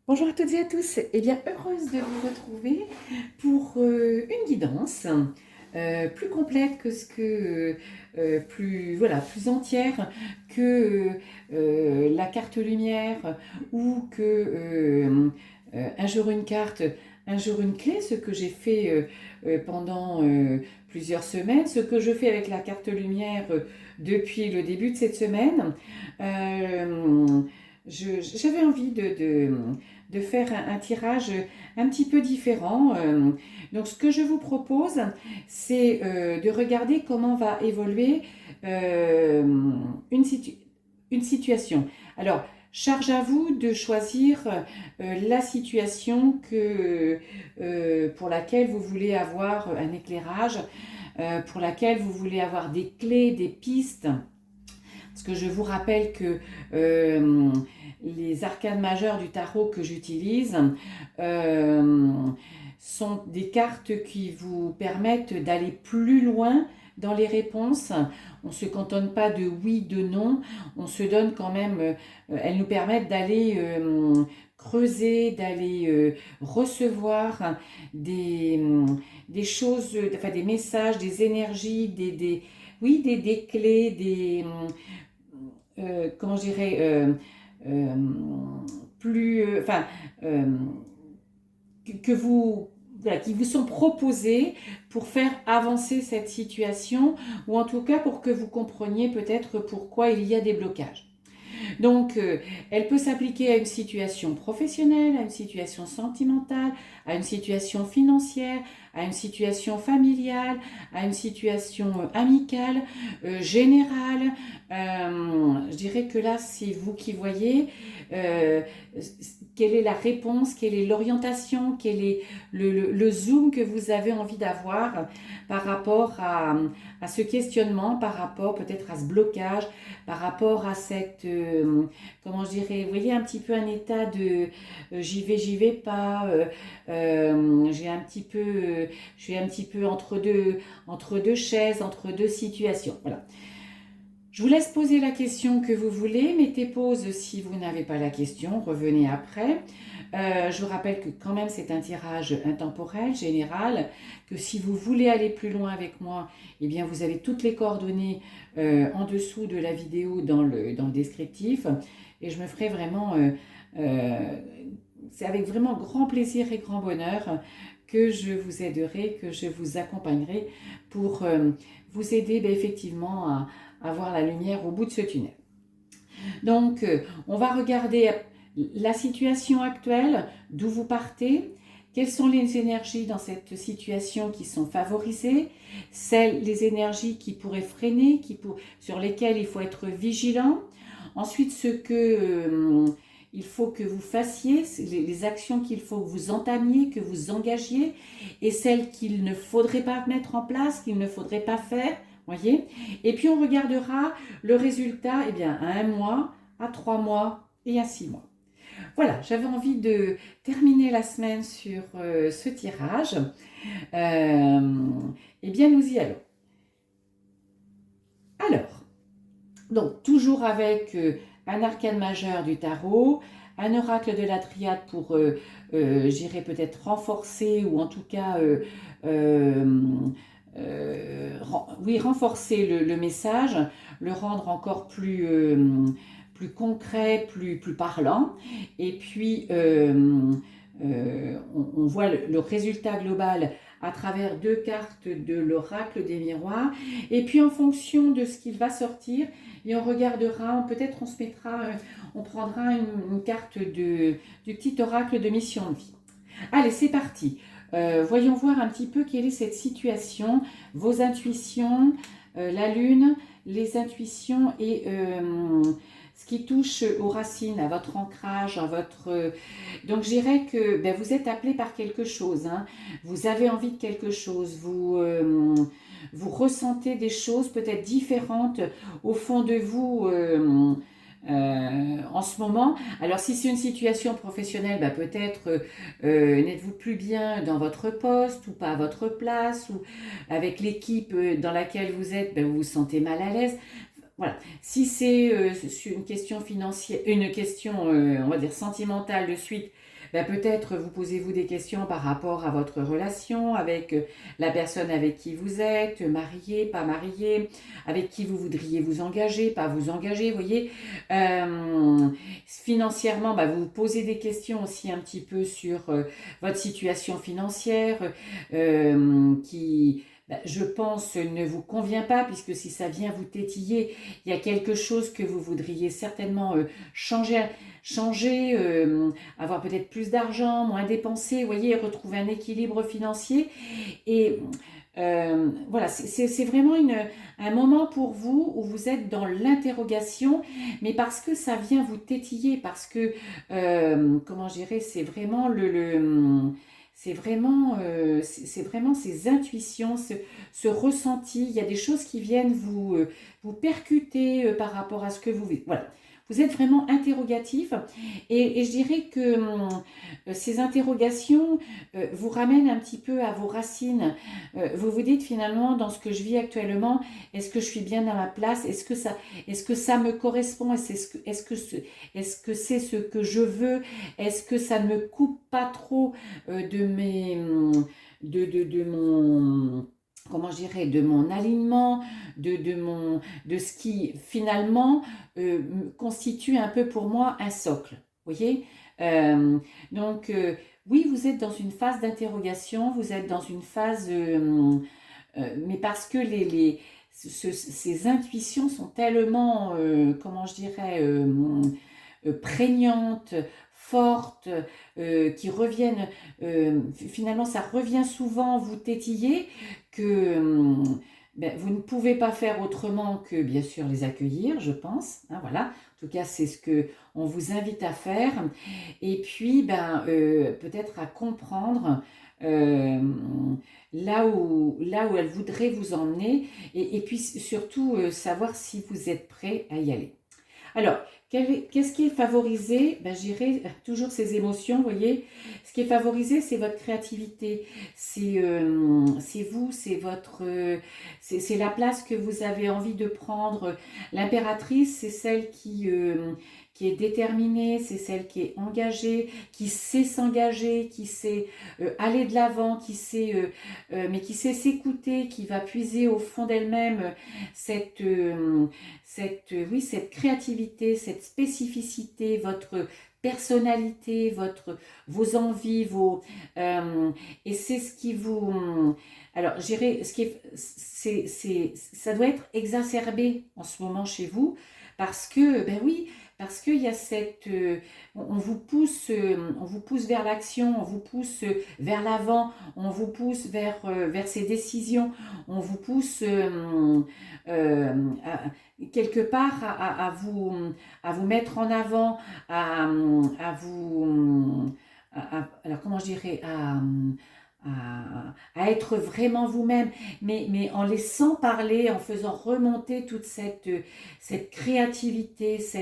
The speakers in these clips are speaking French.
Bonjour à toutes et à tous, eh bien heureuse de vous retrouver pour une guidance plus complète que ce que, plus, voilà, plus entière que la carte lumière ou que un jour une carte, un jour une clé, ce que j'ai fait pendant plusieurs semaines, ce que je fais avec la carte lumière depuis le début de cette semaine. Euh, J'avais envie de faire un tirage un petit peu différent. Donc ce que je vous propose, c'est de regarder comment va évoluer euh, une, situ- une situation. Alors, charge à vous de choisir la situation pour laquelle vous voulez avoir un éclairage, pour laquelle vous voulez avoir des clés, des pistes. Parce que je vous rappelle que les arcanes majeures du tarot que j'utilise euh, sont des cartes qui vous permettent d'aller plus loin dans les réponses. On ne se cantonne pas de oui, de non. On se donne quand même, elles nous permettent d'aller creuser, d'aller recevoir des choses, enfin des messages, des énergies, oui, des clés, comment je dirais, euh, plus, enfin, euh, que vous, voilà, qui vous sont proposés pour faire avancer cette situation, ou en tout cas pour que vous compreniez peut-être pourquoi il y a des blocages. Donc, elle peut s'appliquer à une situation professionnelle, à une situation sentimentale, à une situation financière, à une situation familiale, à une situation amicale, générale. Je dirais que là, c'est vous qui voyez euh, quelle est la réponse, quelle est l'orientation, quel est le zoom que vous avez envie d'avoir par rapport à ce questionnement, par rapport peut-être à ce blocage, par rapport à cette, comment je dirais, vous voyez, un petit peu un état de j'y vais pas, j'ai un petit peu, je suis un petit peu entre deux chaises, entre deux situations. Voilà. Je vous laisse poser la question que vous voulez. Mettez pause si vous n'avez pas la question. Revenez après. Je vous rappelle que quand même c'est un tirage intemporel, général, que si vous voulez aller plus loin avec moi, eh bien vous avez toutes les coordonnées en dessous de la vidéo dans le descriptif. Et je me ferai vraiment, c'est avec vraiment grand plaisir et grand bonheur que je vous aiderai, que je vous accompagnerai pour vous aider effectivement à voir la lumière au bout de ce tunnel. Donc, on va regarder la situation actuelle, d'où vous partez, quelles sont les énergies dans cette situation qui sont favorisées, les énergies qui pourraient freiner, sur lesquelles il faut être vigilant. Ensuite, ce que il faut que vous fassiez, les actions qu'il faut que vous entamiez, que vous engagiez, et celles qu'il ne faudrait pas mettre en place, qu'il ne faudrait pas faire. Voyez. Et puis on regardera le résultat eh bien, à un mois, à 3 mois et à 6 mois. Voilà, j'avais envie de terminer la semaine sur ce tirage. Eh bien, nous y allons. Alors, donc toujours avec un arcane majeur du tarot, un oracle de la triade pour, j'irais peut-être renforcer ou en tout cas, oui, renforcer le message, le rendre encore plus, plus concret, plus parlant. Et puis, on voit le résultat global à travers deux cartes de l'oracle des miroirs. Et puis, en fonction de ce qu'il va sortir, et on regardera, peut-être on se mettra, on prendra une carte du petit oracle de mission de vie. Allez, c'est parti. Voyons voir un petit peu quelle est cette situation, vos intuitions, la lune, les intuitions et ce qui touche aux racines, à votre ancrage, à votre... Donc je dirais que ben, vous êtes appelé par quelque chose, hein. Vous avez envie de quelque chose, vous ressentez des choses peut-être différentes au fond de vous en ce moment. Alors si c'est une situation professionnelle, bah, peut-être n'êtes-vous plus bien dans votre poste ou pas à votre place ou avec l'équipe dans laquelle vous êtes, bah, vous vous sentez mal à l'aise. voilà. Si c'est sur une question financière, une question, on va dire sentimentale de suite, ben peut-être vous posez-vous des questions par rapport à votre relation avec la personne avec qui vous êtes, marié, pas marié, avec qui vous voudriez vous engager, pas vous engager, vous voyez. Financièrement, ben vous vous posez des questions aussi un petit peu sur votre situation financière qui je pense, ne vous convient pas, puisque si ça vient vous tétiller, il y a quelque chose que vous voudriez certainement changer, avoir peut-être plus d'argent, moins dépenser, vous voyez, retrouver un équilibre financier. Et voilà, c'est vraiment un moment pour vous où vous êtes dans l'interrogation, mais parce que ça vient vous tétiller, parce que, comment je dirais, c'est vraiment c'est vraiment ces intuitions, ce ressenti. Il y a des choses qui viennent vous percuter par rapport à ce que vous vivez. Voilà. Vous êtes vraiment interrogatif et je dirais que ces interrogations vous ramènent un petit peu à vos racines. Vous vous dites finalement, dans ce que je vis actuellement, est-ce que je suis bien à ma place? Est-ce que ça me correspond? Est-ce que c'est ce que je veux? Est-ce que ça ne me coupe pas trop de mes de mon comment je dirais, de mon alignement, de ce qui finalement constitue un peu pour moi un socle. Vous voyez. Donc oui, vous êtes dans une phase d'interrogation, vous êtes dans une phase, mais parce que ces intuitions sont tellement, comment je dirais, prégnantes, fortes, qui reviennent, finalement ça revient souvent vous tétiller, que vous ne pouvez pas faire autrement que bien sûr les accueillir, je pense, hein, voilà. En tout cas, c'est ce que on vous invite à faire. Et puis, peut-être à comprendre euh, là où elle voudrait vous emmener, et puis surtout savoir si vous êtes prêt à y aller. Alors, qu'est-ce qui est favorisé? J'irai toujours ces émotions, vous voyez. Ce qui est favorisé, c'est votre créativité. C'est vous, c'est votre, c'est la place que vous avez envie de prendre. L'impératrice, c'est celle qui est déterminée, c'est celle qui est engagée, qui sait s'engager, qui sait aller de l'avant, mais qui sait s'écouter, qui va puiser au fond d'elle-même cette, oui, cette créativité, cette spécificité, votre personnalité, vos envies, et c'est ce qui vous... Alors, j'irai, ce qui est, ça doit être exacerbé en ce moment chez vous, parce que, ben oui, parce qu'il y a cette... on vous pousse vers l'action, on vous pousse vers l'avant, on vous pousse vers ces décisions, on vous pousse quelque part à vous mettre en avant, à vous... alors comment je dirais, à être vraiment vous-même, mais en laissant parler, en faisant remonter toute cette créativité, ce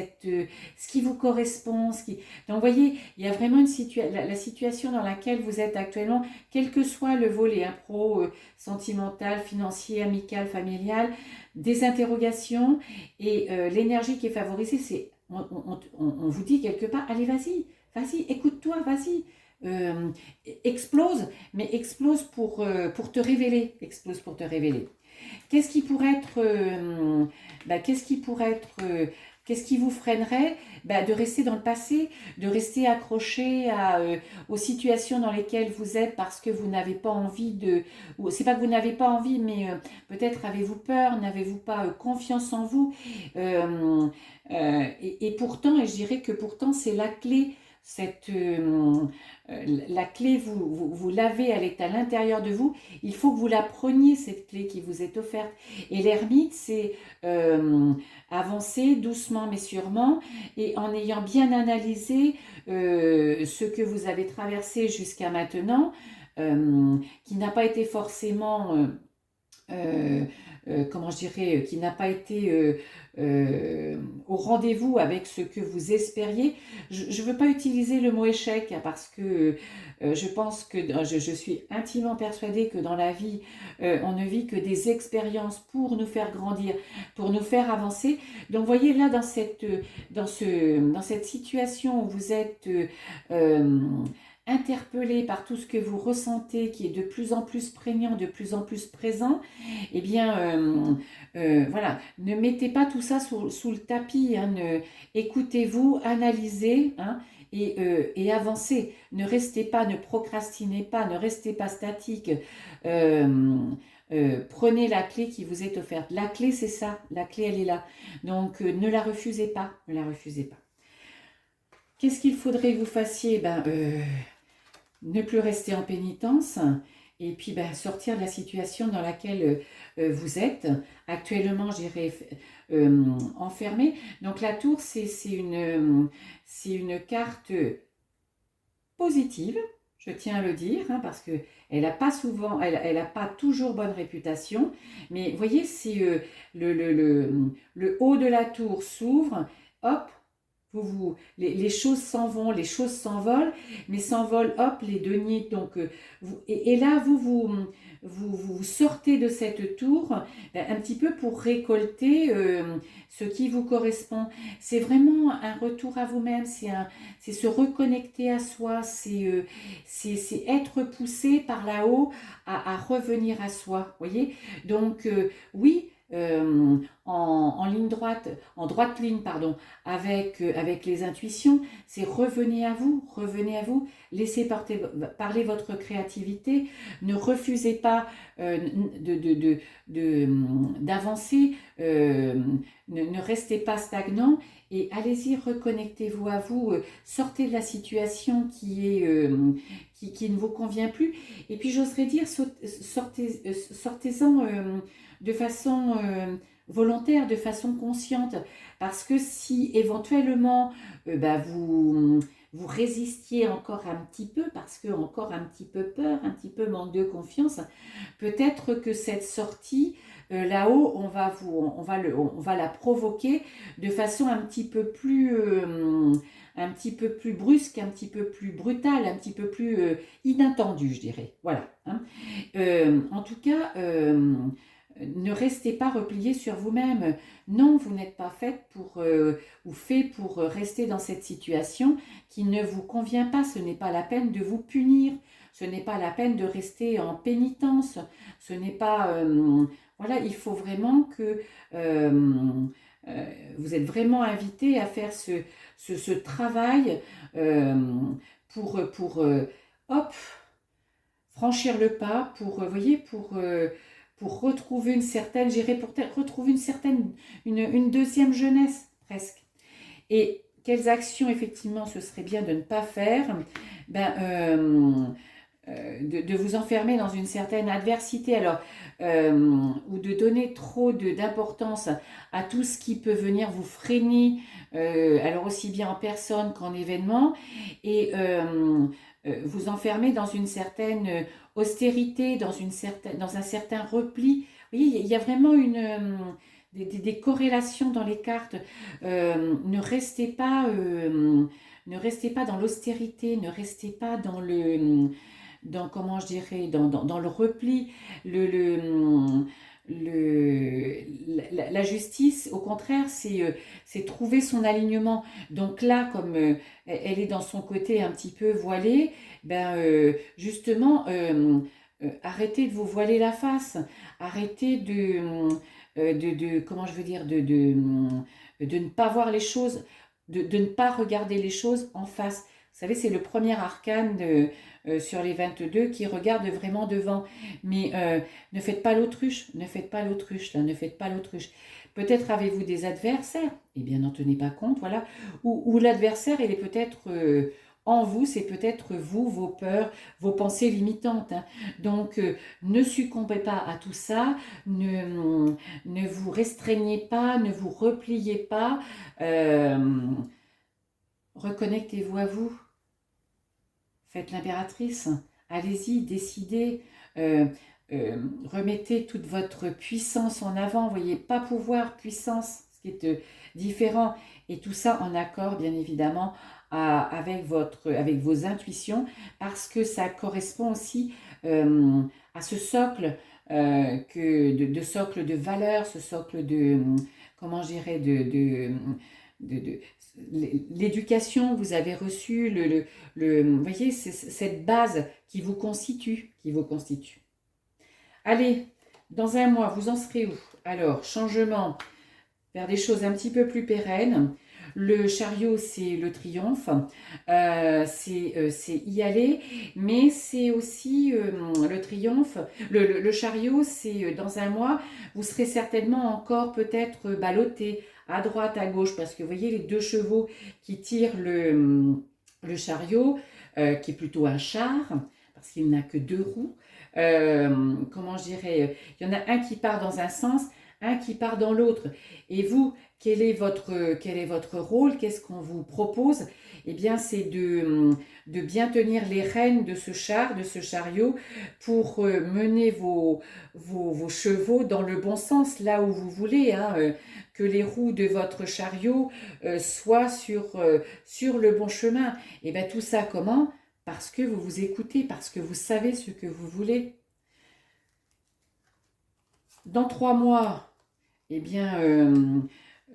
qui vous correspond. Donc vous voyez, il y a vraiment la situation dans laquelle vous êtes actuellement, quel que soit le volet, pro, sentimental, financier, amical, familial, des interrogations, et l'énergie qui est favorisée, c'est on vous dit quelque part, allez vas-y, écoute-toi, vas-y. Euh, explose, mais explose pour te révéler, explose pour te révéler. Qu'est-ce qui pourrait être, qu'est-ce qui vous freinerait? De rester dans le passé, de rester accroché aux situations dans lesquelles vous êtes parce que vous n'avez pas envie c'est pas que vous n'avez pas envie, mais peut-être avez-vous peur, n'avez-vous pas confiance en vous, et pourtant, et je dirais que pourtant c'est la clé. La clé, vous l'avez, elle est à l'intérieur de vous. Il faut que vous la preniez, cette clé qui vous est offerte. Et l'ermite, c'est avancer doucement mais sûrement, et en ayant bien analysé ce que vous avez traversé jusqu'à maintenant, qui n'a pas été forcément comment je dirais, qui n'a pas été au rendez-vous avec ce que vous espériez. Je ne veux pas utiliser le mot échec hein, parce que je pense que je suis intimement persuadée que dans la vie, on ne vit que des expériences pour nous faire grandir, pour nous faire avancer. Donc, voyez là dans cette situation où vous êtes interpellé par tout ce que vous ressentez, qui est de plus en plus prégnant, de plus en plus présent, eh bien, voilà, ne mettez pas tout ça sous le tapis, hein, écoutez-vous, analysez, hein, et avancez. Ne restez pas, ne procrastinez pas, ne restez pas statique. Euh, prenez la clé qui vous est offerte. La clé, c'est ça, la clé, elle est là. Donc, ne la refusez pas, ne la refusez pas. Qu'est-ce qu'il faudrait que vous fassiez? Ne plus rester en pénitence et puis sortir de la situation dans laquelle vous êtes. Actuellement, j'irai enfermé. Donc la tour, c'est une carte positive, je tiens à le dire, hein, parce que elle n'a pas souvent, elle a pas toujours bonne réputation. Mais vous voyez, si le haut de la tour s'ouvre, hop, les choses s'en vont, les choses s'envolent, mais s'envolent, hop, les deniers. Donc, et là, vous sortez de cette tour un petit peu pour récolter ce qui vous correspond. C'est vraiment un retour à vous-même, c'est se reconnecter à soi, c'est être poussé par là-haut à revenir à soi. Voyez. Donc, oui. En ligne droite, en droite ligne, pardon, avec les intuitions, c'est revenez à vous, laissez parler votre créativité, ne refusez pas d'avancer, ne restez pas stagnant et allez-y, reconnectez-vous à vous, sortez de la situation qui ne vous convient plus et puis j'oserais dire sortez-en de façon volontaire, de façon consciente. Parce que si éventuellement vous résistiez encore un petit peu, parce que encore un petit peu peur, un petit peu manque de confiance, peut-être que cette sortie, là-haut, on va la provoquer de façon un petit peu plus brusque, un petit peu plus brutale, un petit peu plus inattendue, je dirais. Voilà. Hein. En tout cas, ne restez pas replié sur vous-même. Non, vous n'êtes pas faite ou fait pour rester dans cette situation qui ne vous convient pas. Ce n'est pas la peine de vous punir. Ce n'est pas la peine de rester en pénitence. Ce n'est pas... voilà, il faut vraiment que... vous êtes vraiment invité à faire ce travail pour hop, franchir le pas, voyez, pour retrouver une certaine, j'irais pour retrouver une deuxième jeunesse presque. Et quelles actions effectivement ce serait bien de ne pas faire de vous enfermer dans une certaine adversité alors ou de donner trop d'importance à tout ce qui peut venir vous freiner alors aussi bien en personne qu'en événement et vous enfermer dans une certaine austérité, dans un certain repli. Vous voyez, il y a vraiment des corrélations dans les cartes. Ne restez pas dans l'austérité, ne restez pas comment je dirais, dans le repli, la justice, au contraire, c'est trouver son alignement. Donc là, comme elle est dans son côté un petit peu voilé, justement, arrêtez de vous voiler la face, arrêtez comment je veux dire, de ne pas voir les choses, de ne pas regarder les choses en face. Vous savez, c'est le premier arcane sur les 22 qui regarde vraiment devant. Mais ne faites pas l'autruche, ne faites pas l'autruche, là, ne faites pas l'autruche. Peut-être avez-vous des adversaires, eh bien n'en tenez pas compte, voilà. Ou l'adversaire, il est peut-être en vous, c'est peut-être vous, vos peurs, vos pensées limitantes. Hein. Donc, ne succombez pas à tout ça, ne vous restreignez pas, ne vous repliez pas. Reconnectez-vous à vous. Faites l'impératrice, allez-y, décidez, remettez toute votre puissance en avant, vous voyez, pas pouvoir, puissance, ce qui est différent, et tout ça en accord, bien évidemment, avec vos intuitions, parce que ça correspond aussi à ce socle, de socle de valeurs, ce socle de, comment je dirais, de l'éducation que vous avez reçue, vous voyez, c'est cette base qui vous constitue, Allez, dans un mois, vous en serez où? Alors, changement vers des choses un petit peu plus pérennes. Le chariot, c'est le triomphe, c'est y aller, mais c'est aussi le triomphe. Le chariot, c'est dans un mois, vous serez certainement encore peut-être ballotté à droite, à gauche, parce que vous voyez les deux chevaux qui tirent le chariot, qui est plutôt un char, parce qu'il n'a que deux roues. Comment je dirais, il y en a un qui part dans un sens, un qui part dans l'autre. Et vous, quel est votre rôle? Qu'est-ce qu'on vous propose? Eh bien, c'est de bien tenir les rênes de ce char, de ce chariot, pour mener vos chevaux dans le bon sens, là où vous voulez, hein, que les roues de votre chariot soient sur le bon chemin. Et bien, tout ça, comment? Parce que vous vous écoutez, parce que vous savez ce que vous voulez. Dans 3 mois, eh bien,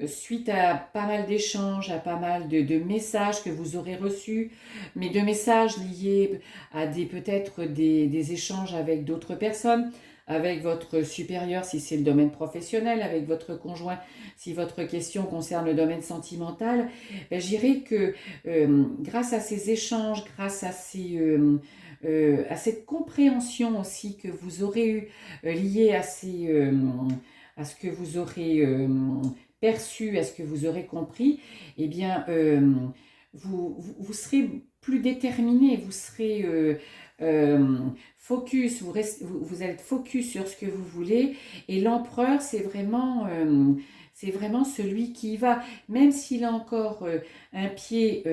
suite à pas mal d'échanges, à pas mal de messages que vous aurez reçus, mais de messages liés à peut-être des échanges avec d'autres personnes, avec votre supérieur si c'est le domaine professionnel, avec votre conjoint si votre question concerne le domaine sentimental, ben, je dirais que grâce à ces échanges, grâce à à cette compréhension aussi que vous aurez eu liée à ce que vous aurez perçu, à ce que vous aurez compris, eh bien, vous serez plus déterminé, vous serez focus, vous êtes focus sur ce que vous voulez, et l'empereur, c'est vraiment celui qui y va, même s'il a encore un pied,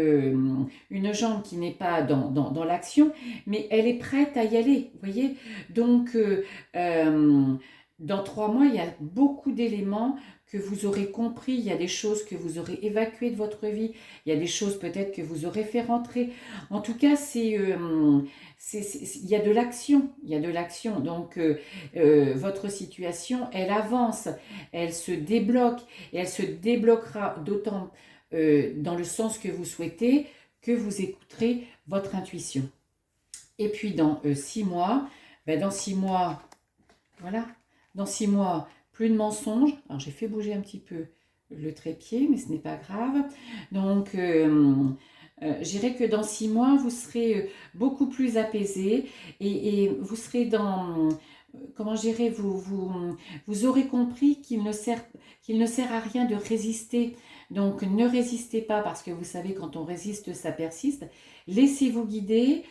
une jambe qui n'est pas dans l'action, mais elle est prête à y aller, vous voyez. Donc, dans 3 mois, il y a beaucoup d'éléments que vous aurez compris, il y a des choses que vous aurez évacuées de votre vie, il y a des choses peut-être que vous aurez fait rentrer. En tout cas, il y a de l'action, il y a de l'action. Donc, votre situation, elle avance, elle se débloque et elle se débloquera d'autant dans le sens que vous souhaitez que vous écouterez votre intuition. Et puis, dans 6 mois, dans 6 mois, voilà, dans 6 mois, plus de mensonges. Alors j'ai fait bouger un petit peu le trépied, mais ce n'est pas grave. Donc je dirais que dans 6 mois, vous serez beaucoup plus apaisé et vous serez comment je dirais, vous aurez compris qu'il ne sert à rien de résister. Donc ne résistez pas parce que vous savez quand on résiste, ça persiste. Laissez-vous guider,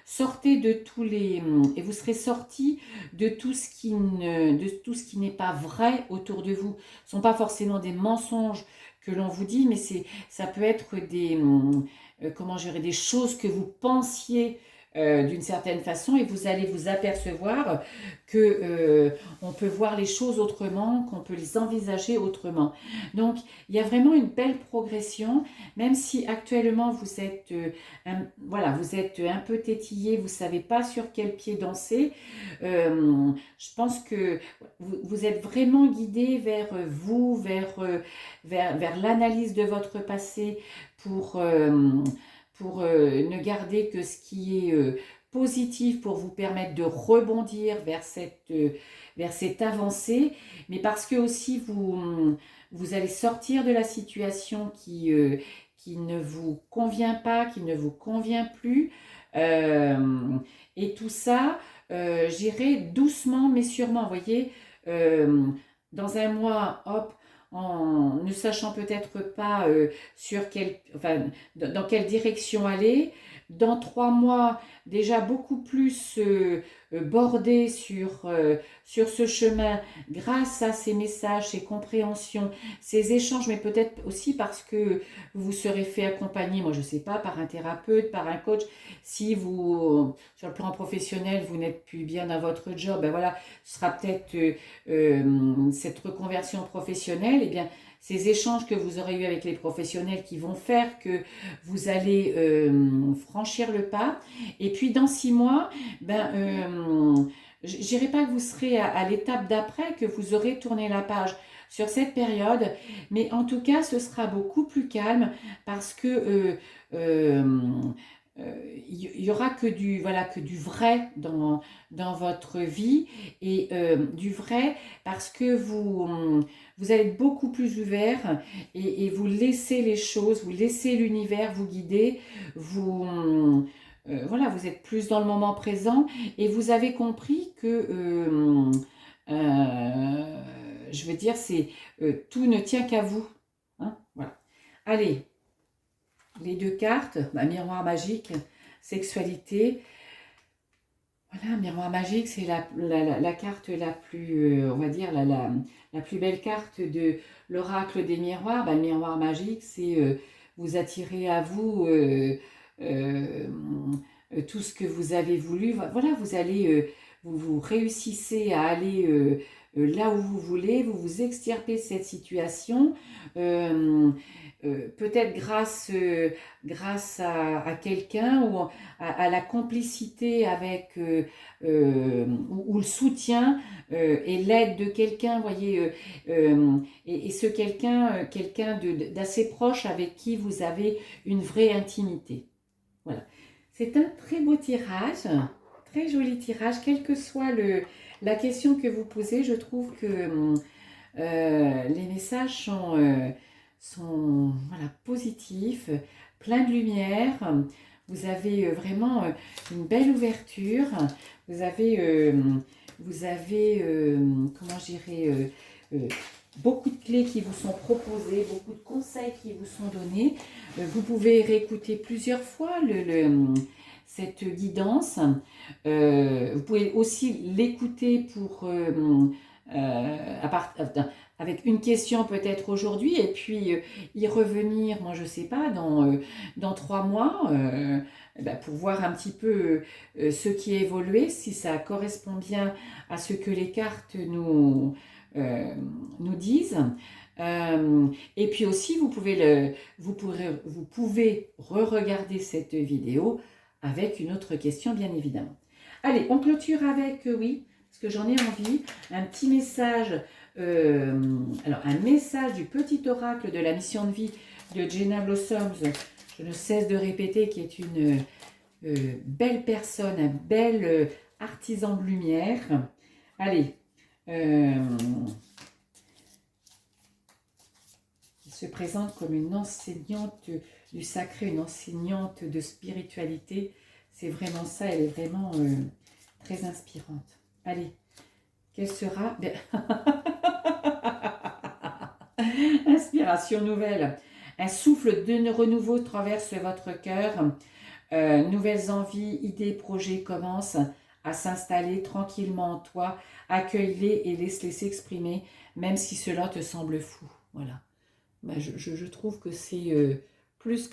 sortez de et vous serez sorti de tout ce qui n'est pas vrai autour de vous. Ce ne sont pas forcément des mensonges que l'on vous dit, mais ça peut être comment je dirais, des choses que vous pensiez d'une certaine façon et vous allez vous apercevoir que on peut voir les choses autrement, qu'on peut les envisager autrement. Donc il y a vraiment une belle progression, même si actuellement vous êtes vous êtes un peu tétillé, vous savez pas sur quel pied danser. Je pense que vous êtes vraiment guidé vers vous, vers l'analyse de votre passé pour ne garder que ce qui est positif pour vous permettre de rebondir vers cette avancée, mais parce que aussi vous allez sortir de la situation qui ne vous convient pas, qui ne vous convient plus, et tout ça, j'irai doucement mais sûrement, vous voyez, dans un mois, hop, en ne sachant peut-être pas dans quelle direction aller, dans 3 mois déjà beaucoup plus bordé sur ce chemin grâce à ces messages, ces compréhensions, ces échanges, mais peut-être aussi parce que vous vous serez fait accompagner, moi je ne sais pas, par un thérapeute, par un coach. Si vous, sur le plan professionnel, vous n'êtes plus bien dans votre job, ben voilà, ce sera peut-être cette reconversion professionnelle, et bien ces échanges que vous aurez eu avec les professionnels qui vont faire que vous allez franchir le pas. Et puis dans 6 mois, ben, je dirais pas que vous serez à l'étape d'après, que vous aurez tourné la page sur cette période, mais en tout cas, ce sera beaucoup plus calme parce que il y aura que du, voilà, que du vrai dans votre vie et du vrai parce que vous allez être beaucoup plus ouvert et vous laissez les choses, vous laissez l'univers vous guider, voilà, vous êtes plus dans le moment présent et vous avez compris que, euh, je veux dire, tout ne tient qu'à vous. Hein, voilà. Allez, les 2 cartes, bah, miroir magique, sexualité. Voilà, miroir magique, c'est la carte la plus, on va dire, la plus belle carte de l'oracle des miroirs. Bah, le miroir magique, c'est vous attirer à vous euh, tout ce que vous avez voulu. Voilà, vous allez, vous réussissez à aller là où vous voulez, vous vous extirpez de cette situation. Euh, Peut-être grâce à quelqu'un ou à la complicité avec ou le soutien et l'aide de quelqu'un, voyez, et ce quelqu'un d'assez proche avec qui vous avez une vraie intimité. Voilà. C'est un très beau tirage, très joli tirage, quelle que soit la question que vous posez, je trouve que les messages sont voilà, positifs, pleins de lumière. Vous avez vraiment une belle ouverture. Vous avez, comment je dirais, beaucoup de clés qui vous sont proposées, beaucoup de conseils qui vous sont donnés. Vous pouvez réécouter plusieurs fois cette guidance. Vous pouvez aussi l'écouter pour avec une question peut-être aujourd'hui et puis y revenir, moi je sais pas, dans 3 mois ben, pour voir un petit peu ce qui a évolué, si ça correspond bien à ce que les cartes nous disent. Et puis aussi, vous pouvez re-regarder cette vidéo avec une autre question, bien évidemment. Allez, on clôture avec, oui, parce que j'en ai envie, un petit message, alors un message du petit oracle de la mission de vie de Jenna Blossoms, je ne cesse de répéter, qui est une belle personne, un bel artisan de lumière. Allez, il se présente comme une enseignante du sacré, une enseignante de spiritualité. C'est vraiment ça, elle est vraiment très inspirante. Allez, quelle sera... Inspiration nouvelle. Un souffle de renouveau traverse votre cœur. Nouvelles envies, idées, projets commencent à s'installer tranquillement en toi. Accueille-les et laisse-les s'exprimer, même si cela te semble fou. Voilà. Ben, je trouve que c'est plus